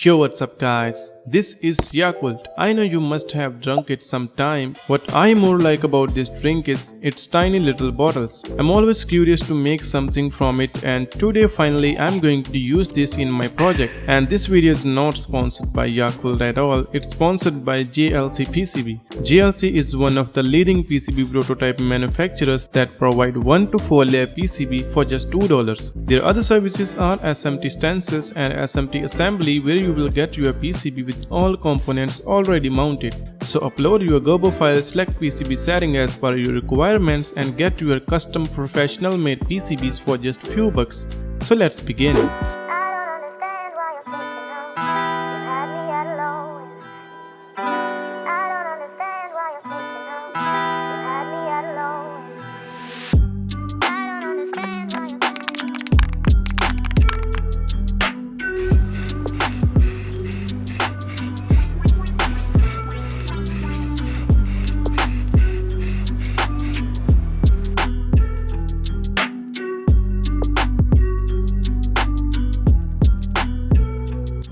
Yo, what's up guys? This is Yakult. I know you must have drunk it sometime. What I more like about this drink is its tiny little bottles. I'm always curious to make something from it, and today finally I'm going to use this in my project. And this video is not sponsored by Yakult at all. It's sponsored by JLC PCB. JLC is one of the leading PCB prototype manufacturers that provide 1 to 4 layer PCB for just $2. Their other services are SMT stencils and SMT assembly, where you will get your PCB with all components already mounted. So upload your Gerber file, select PCB setting as per your requirements, and get your custom professional made PCBs for just few bucks. So let's begin.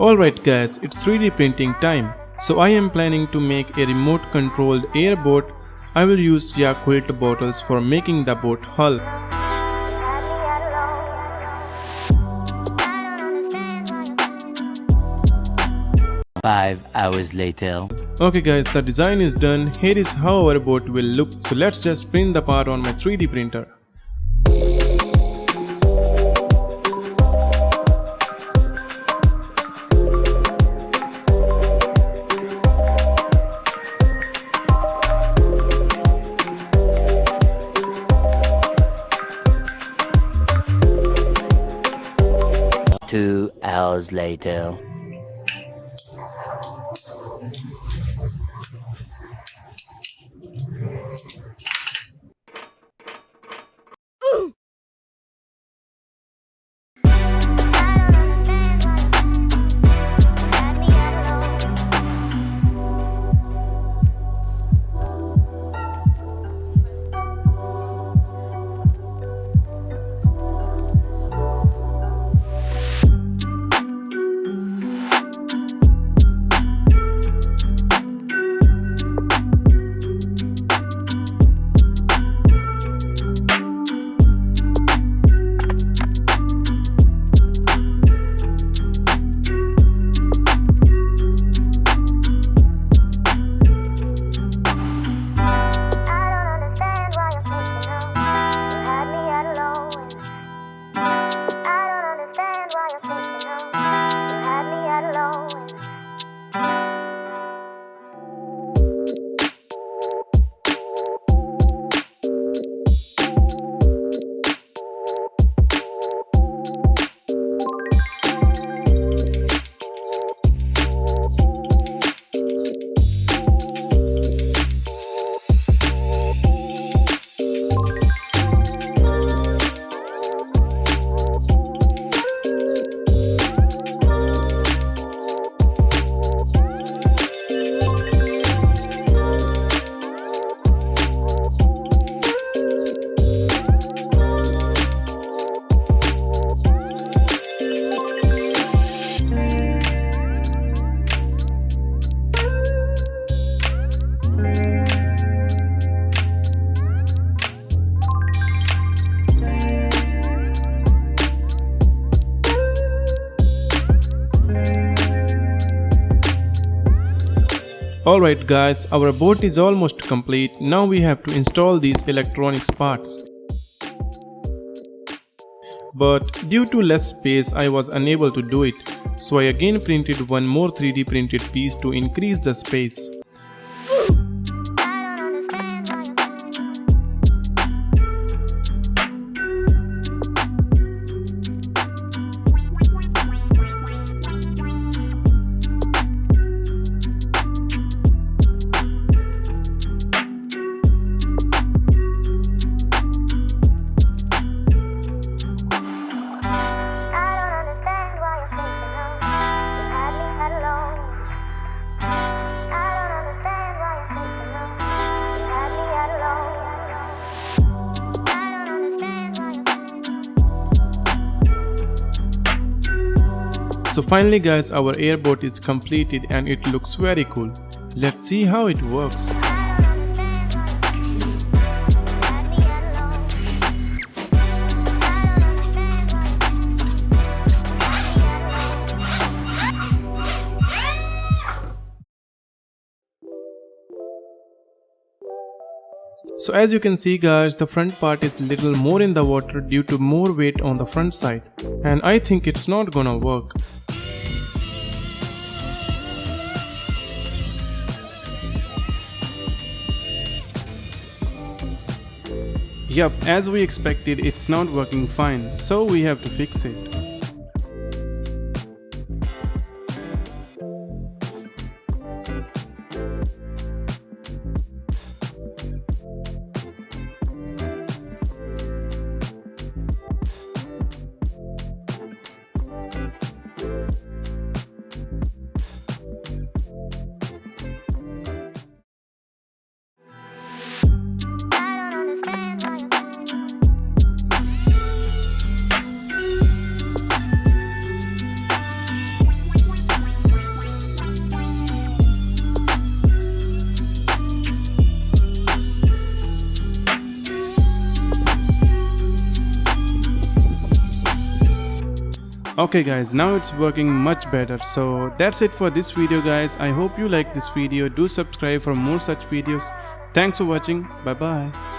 Alright guys, it's 3D printing time. So I am planning to make a remote controlled airboat. I will use Yakult bottles for making the boat hull. Five hours later. Okay guys, the design is done. Here is how our boat will look. So let's just print the part on my 3D printer. Two hours later. Alright guys, our boat is almost complete. Now we have to install these electronics parts. But due to less space, I was unable to do it. So I again printed one more 3D printed piece to increase the space. So finally guys, our airboat is completed and it looks very cool. Let's see how it works. So as you can see guys, the front part is little more in the water due to more weight on the front side, and I think it's not gonna work. Yup, as we expected, it's not working fine, so we have to fix it. Okay guys, now it's working much better. So that's it for this video guys. I hope you like this video. Do subscribe for more such videos. Thanks for watching. Bye bye.